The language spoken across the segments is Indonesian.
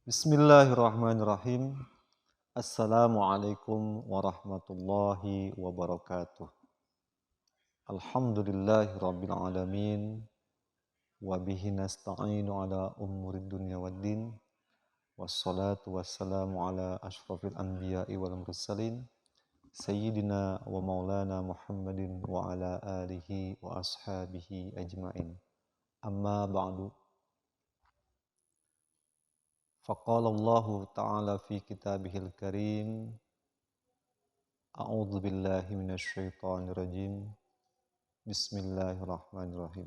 Bismillahirrahmanirrahim. Assalamualaikum warahmatullahi wabarakatuh. Alhamdulillahi rabbil alamin. Wa bihi nasta'inu ala umurid dunya waddin. Wassalatu wassalamu ala ashrafil anbiya'i wal mursalin. Sayyidina wa maulana Muhammadin wa ala alihi wa ashabihi ajma'in. Amma ba'du. Faqala Allah Ta'ala fi kitabihil karim. A'udzu billahi minasy syaithanir rajim. Bismillahirrahmanirrahim.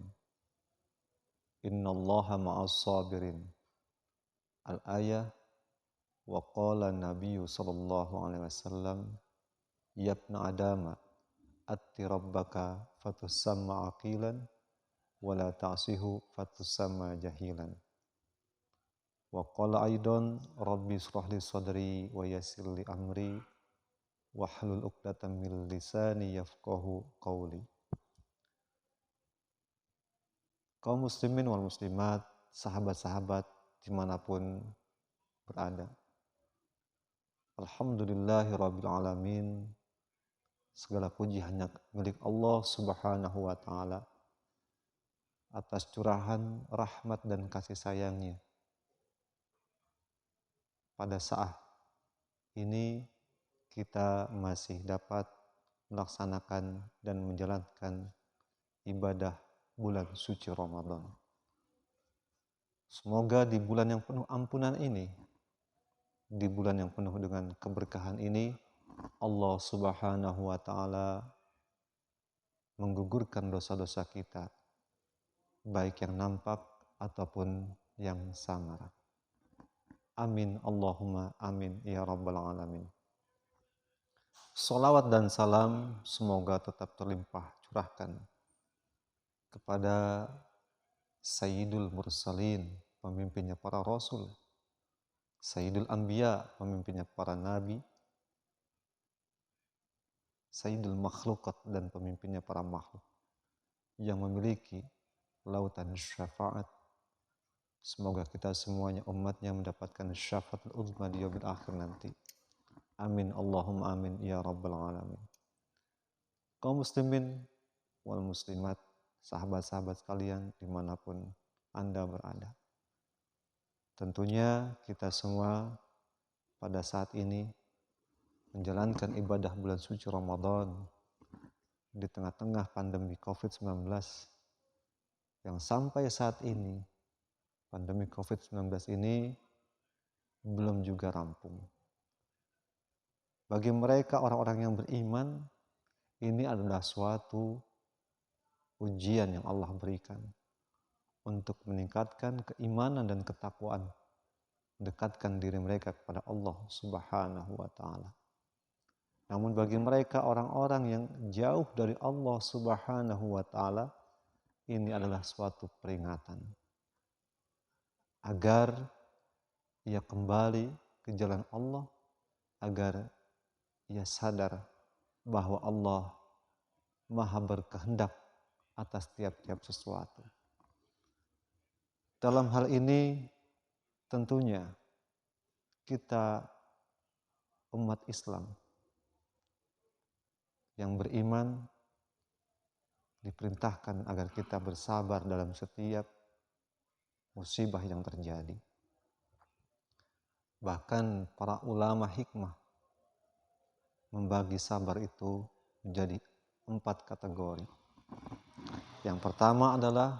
Innallaha ma'as sabirin. Al-ayah wa qala Nabiyyu sallallahu alaihi wasallam ya ibna adama atti rabbaka fatusamma aqilan wa la ta'sihu fatusamma jahilan. Wa qala aidan rabbi shrah li sadri wa yassir li amri wahlul 'uqdatam min lisani yafqahu qawli. Kaum muslimin wal muslimat, sahabat-sahabat dimanapun berada. Alhamdulillahirabbil alamin. Segala puji hanya milik Allah Subhanahu wa taala atas curahan rahmat dan kasih sayangnya. Pada saat ini kita masih dapat melaksanakan dan menjalankan ibadah bulan suci Ramadan. Semoga di bulan yang penuh ampunan ini, di bulan yang penuh dengan keberkahan ini, Allah Subhanahu wa taala menggugurkan dosa-dosa kita, baik yang nampak ataupun yang samar. Amin Allahumma amin ya rabbal alamin. Salawat dan salam semoga tetap terlimpah curahkan kepada Sayyidul Mursalin, pemimpinnya para Rasul, Sayyidul Anbiya, pemimpinnya para Nabi, Sayyidul Makhlukat dan pemimpinnya para makhluk yang memiliki lautan syafaat. Semoga kita semuanya umatnya mendapatkan syafaatul uzma di yaumil akhir nanti. Amin Allahumma amin ya rabbal alamin. Kaum muslimin wal muslimat, sahabat-sahabat sekalian dimanapun Anda berada. Tentunya kita semua pada saat ini menjalankan ibadah bulan suci Ramadan di tengah-tengah pandemi COVID-19 yang sampai saat ini pandemi COVID-19 ini belum juga rampung. Bagi mereka orang-orang yang beriman, ini adalah suatu ujian yang Allah berikan untuk meningkatkan keimanan dan ketakwaan, dekatkan diri mereka kepada Allah Subhanahu wa taala. Namun bagi mereka orang-orang yang jauh dari Allah Subhanahu wa taala, ini adalah suatu peringatan agar ia kembali ke jalan Allah, agar ia sadar bahwa Allah Maha berkehendak atas tiap-tiap sesuatu. Dalam hal ini tentunya kita umat Islam yang beriman diperintahkan agar kita bersabar dalam setiap musibah yang terjadi. Bahkan para ulama hikmah membagi sabar itu menjadi 4 kategori. Yang pertama adalah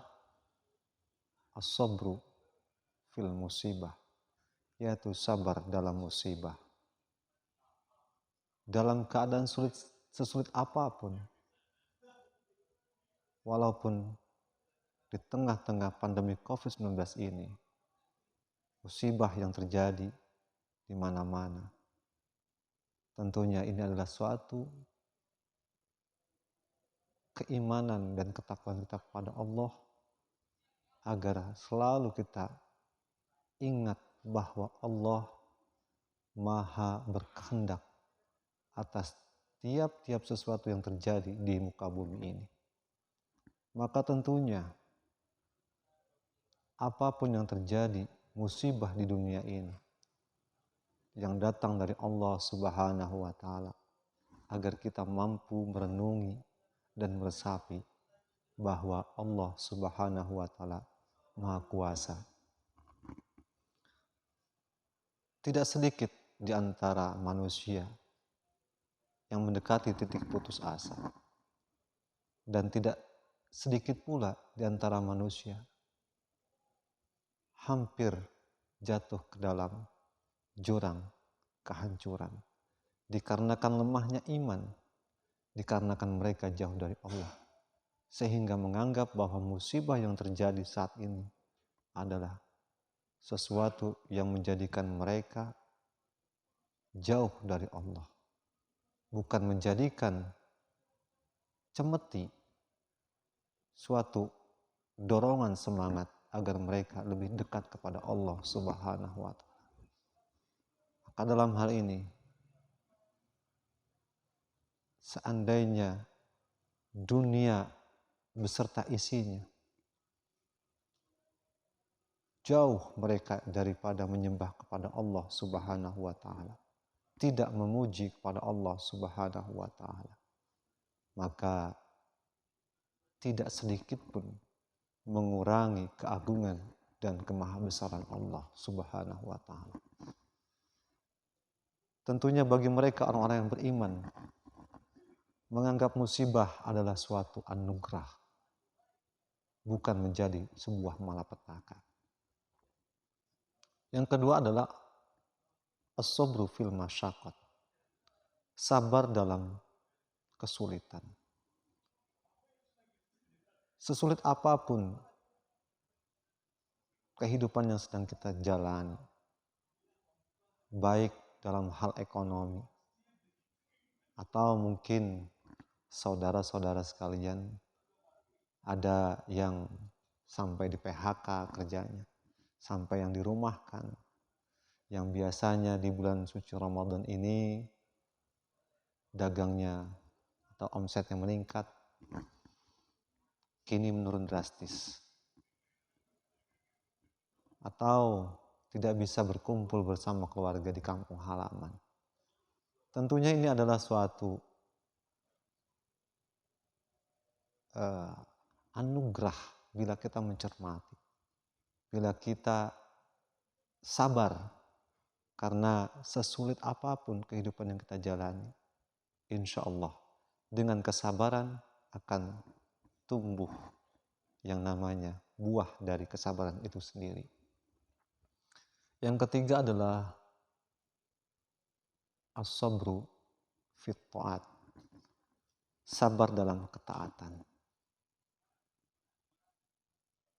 as-sabru fil musibah, yaitu sabar dalam musibah. Dalam keadaan sulit, sesulit apapun, walaupun di tengah-tengah pandemi COVID-19 ini, musibah yang terjadi di mana-mana, tentunya ini adalah suatu keimanan dan ketakwaan kita kepada Allah agar selalu kita ingat bahwa Allah Maha berkehendak atas tiap-tiap sesuatu yang terjadi di muka bumi ini. Maka tentunya apapun yang terjadi, musibah di dunia ini, yang datang dari Allah Subhanahu wa taala agar kita mampu merenungi dan meresapi bahwa Allah Subhanahu wa taala Maha Kuasa. Tidak sedikit di antara manusia yang mendekati titik putus asa, dan tidak sedikit pula di antara manusia hampir jatuh ke dalam jurang kehancuran dikarenakan lemahnya iman, dikarenakan mereka jauh dari Allah, sehingga menganggap bahwa musibah yang terjadi saat ini adalah sesuatu yang menjadikan mereka jauh dari Allah, bukan menjadikan cemeti suatu dorongan semangat agar mereka lebih dekat kepada Allah Subhanahu wa taala. Maka dalam hal ini, seandainya dunia beserta isinya jauh mereka daripada menyembah kepada Allah Subhanahu wa taala, tidak memuji kepada Allah Subhanahu wa taala, maka tidak sedikit pun mengurangi keagungan dan kemahabesaran Allah Subhanahu wa taala. Tentunya bagi mereka orang-orang yang beriman, menganggap musibah adalah suatu anugerah, bukan menjadi sebuah malapetaka. Yang kedua adalah as-sabru fil masyaqqat, sabar dalam kesulitan. Sesulit apapun kehidupan yang sedang kita jalani, baik dalam hal ekonomi, atau mungkin saudara-saudara sekalian ada yang sampai di PHK kerjanya, sampai yang dirumahkan, yang biasanya di bulan suci Ramadan ini dagangnya atau omsetnya meningkat, kini menurun drastis, atau tidak bisa berkumpul bersama keluarga di kampung halaman. Tentunya ini adalah suatu anugerah bila kita mencermati, bila kita sabar, karena sesulit apapun kehidupan yang kita jalani, insya Allah dengan kesabaran akan tumbuh yang namanya buah dari kesabaran itu sendiri. Yang ketiga adalah as-sabru fit ta'at, sabar dalam ketaatan.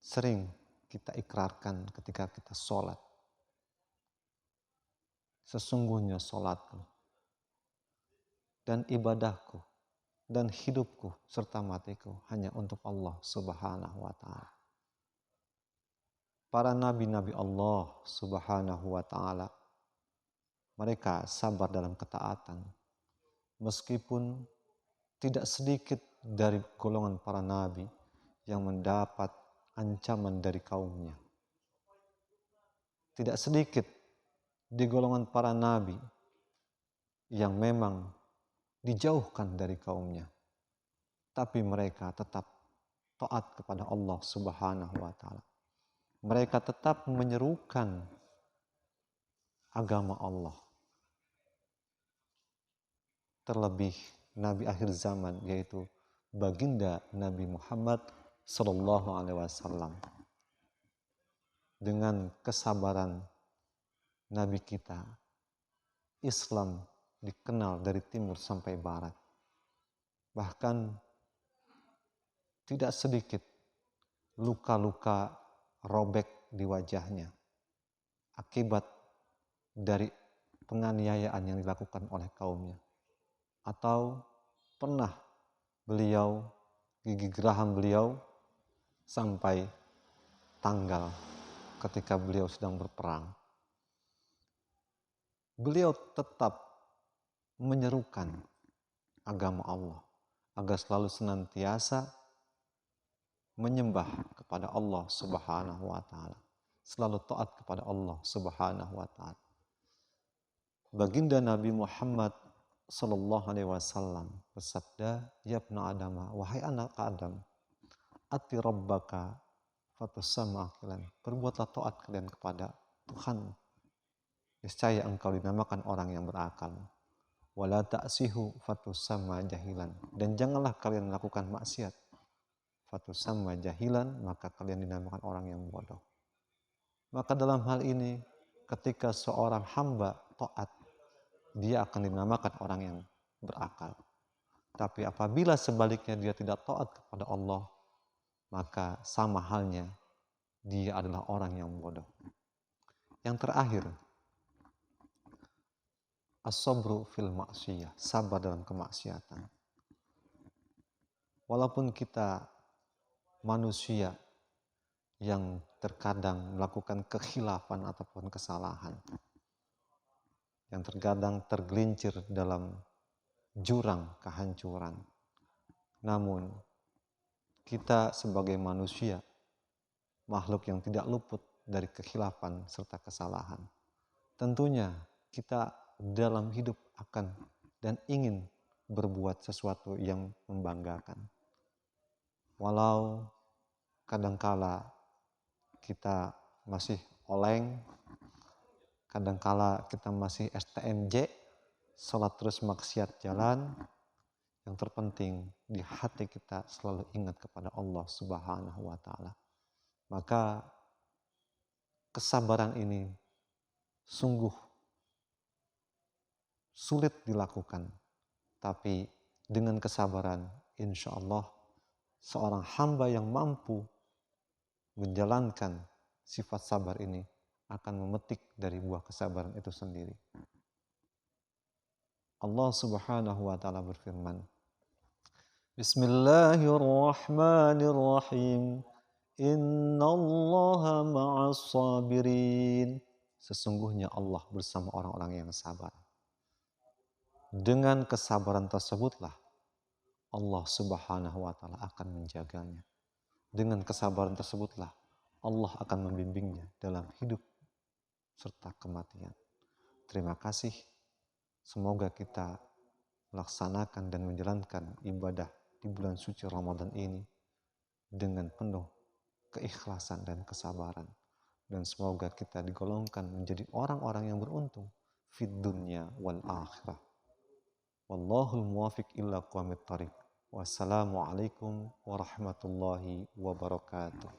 Sering kita ikrarkan ketika kita sholat, sesungguhnya sholatku dan ibadahku dan hidupku serta matiku hanya untuk Allah Subhanahu wa ta'ala. Para nabi-nabi Allah Subhanahu wa ta'ala, mereka sabar dalam ketaatan, meskipun tidak sedikit dari golongan para nabi yang mendapat ancaman dari kaumnya. Tidak sedikit di golongan para nabi yang memang dijauhkan dari kaumnya, tapi mereka tetap taat kepada Allah Subhanahu wa ta'ala. Mereka tetap menyerukan agama Allah. Terlebih Nabi akhir zaman, yaitu baginda Nabi Muhammad Sallallahu Alaihi Wasallam. Dengan kesabaran Nabi kita, Islam dikenal dari timur sampai barat. Bahkan tidak sedikit luka-luka robek di wajahnya akibat dari penganiayaan yang dilakukan oleh kaumnya. Atau pernah gigi geraham beliau sampai tanggal ketika beliau sedang berperang. Beliau tetap menyerukan agama Allah agar selalu senantiasa menyembah kepada Allah Subhanahu wa ta'ala, selalu taat kepada Allah Subhanahu wa ta'ala. Baginda Nabi Muhammad sallallahu alaihi wasallam bersabda, "Ya ibna Adam, wahai anak Adam, ati rabbaka fatusama akilan." Berbuatlah taat kalian kepada Tuhan. Niscaya engkau dinamakan orang yang berakal. Wala ta'sihu fatusama jahilan. Dan janganlah kalian melakukan maksiat. Fatusama jahilan, maka kalian dinamakan orang yang bodoh. Maka dalam hal ini, ketika seorang hamba taat, dia akan dinamakan orang yang berakal. Tapi apabila sebaliknya dia tidak taat kepada Allah, maka sama halnya dia adalah orang yang bodoh. Yang terakhir, as-sabru fil maksiyah, sabar dalam kemaksiatan. Walaupun kita manusia yang terkadang melakukan kekhilafan ataupun kesalahan, yang terkadang tergelincir dalam jurang kehancuran. Namun, kita sebagai manusia, makhluk yang tidak luput dari kekhilafan serta kesalahan. Tentunya kita dalam hidup akan dan ingin berbuat sesuatu yang membanggakan. Walau kadangkala kita masih oleng, kadangkala kita masih STMJ, sholat terus maksiat jalan, yang terpenting di hati kita selalu ingat kepada Allah Subhanahu wa Ta'ala. Maka kesabaran ini sungguh sulit dilakukan, tapi dengan kesabaran, insya Allah seorang hamba yang mampu menjalankan sifat sabar ini akan memetik dari buah kesabaran itu sendiri. Allah Subhanahu wa Ta'ala berfirman, Bismillahirrahmanirrahim. Innallaha ma'as sabirin. Sesungguhnya Allah bersama orang-orang yang sabar. Dengan kesabaran tersebutlah Allah Subhanahu wa Ta'ala akan menjaganya. Dengan kesabaran tersebutlah Allah akan membimbingnya dalam hidup serta kematian. Terima kasih. Semoga kita melaksanakan dan menjalankan ibadah di bulan suci Ramadan ini dengan penuh keikhlasan dan kesabaran. Dan semoga kita digolongkan menjadi orang-orang yang beruntung fid dunya wal akhirah. Wallahul muwafiq illa aqwamit thariq. Wassalamualaikum warahmatullahi wabarakatuh.